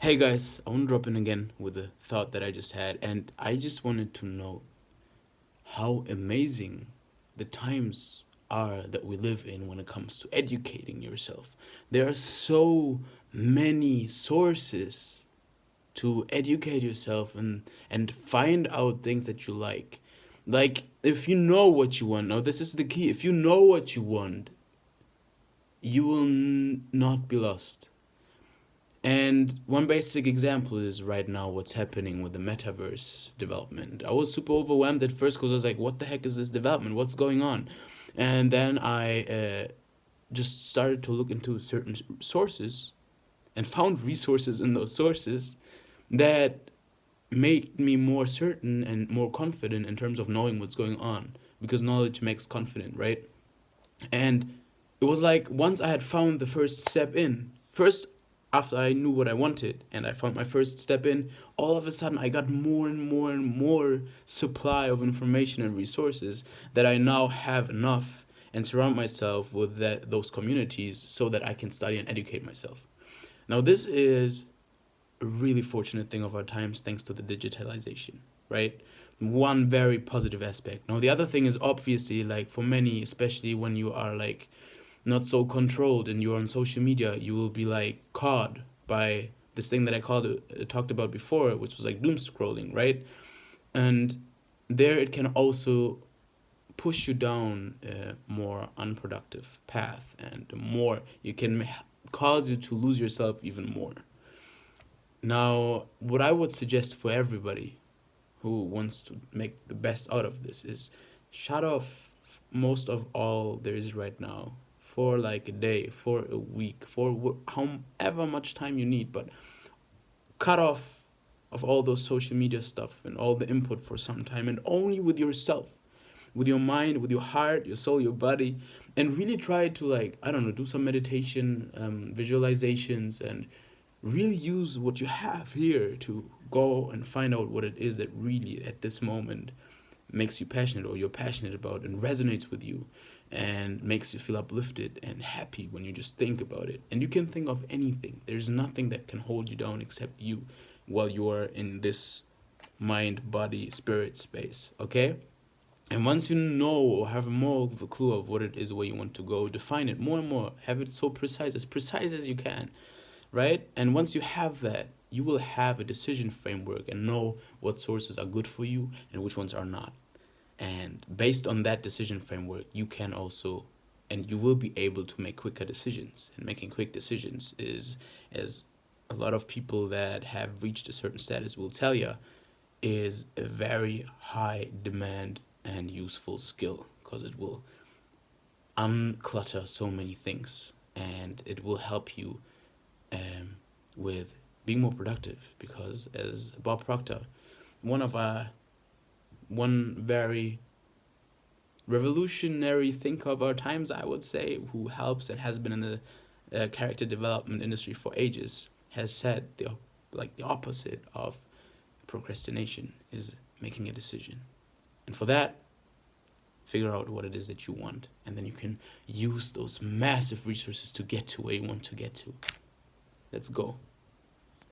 Hey guys, I want to drop in again with a thought that I just had, and I just wanted to know how amazing the times are that we live in when it comes to educating yourself. There are so many sources to educate yourself and find out things that you like. Like if you know what you want, now this is the key. If you know what you want, you will not be lost. And one basic example is right now what's happening with the metaverse development. I was super overwhelmed at first because I was like, what the heck is this development? What's going on? And then I just started to look into certain sources and found resources in those sources that made me more certain and more confident in terms of knowing what's going on, because knowledge makes confident, right? And it was like once I had found the first step in, first after I knew what I wanted and I found my first step in, all of a sudden I got more and more and more supply of information and resources that I now have enough and surround myself with those communities so that I can study and educate myself. Now this is a really fortunate thing of our times thanks to the digitalization, right? One very positive aspect. Now the other thing is obviously like for many, especially when you are like not so controlled and you're on social media, you will be like caught by this thing that I talked about before, which was like doom scrolling, right? And there it can also push you down a more unproductive path, and more you can cause you to lose yourself even more. Now, what I would suggest for everybody who wants to make the best out of this is shut off most of all there is right now for like a day, for a week, for however much time you need, but cut off of all those social media stuff and all the input for some time, and only with yourself, with your mind, with your heart, your soul, your body, and really try to, like, I don't know, do some meditation, visualizations, and really use what you have here to go and find out what it is that really at this moment makes you passionate, or you're passionate about, and resonates with you, and makes you feel uplifted and happy when you just think about it. And you can think of anything. There's nothing that can hold you down except you while you are in this mind, body, spirit space, okay? And once you know or have more of a clue of what it is where you want to go, define it more and more. Have it so precise as you can, right? And once you have that, you will have a decision framework and know what sources are good for you and which ones are not. And based on that decision framework, you can also, and you will be able to make quicker decisions. And making quick decisions is, as a lot of people that have reached a certain status will tell you, is a very high demand and useful skill, because it will unclutter so many things and it will help you um, with being more productive. Because as Bob Proctor, one of our one very revolutionary thinker of our times, I would say, who helps and has been in the character development industry for ages, has said the opposite of procrastination is making a decision. And for that, figure out what it is that you want, and then you can use those massive resources to get to where you want to get to. Let's go.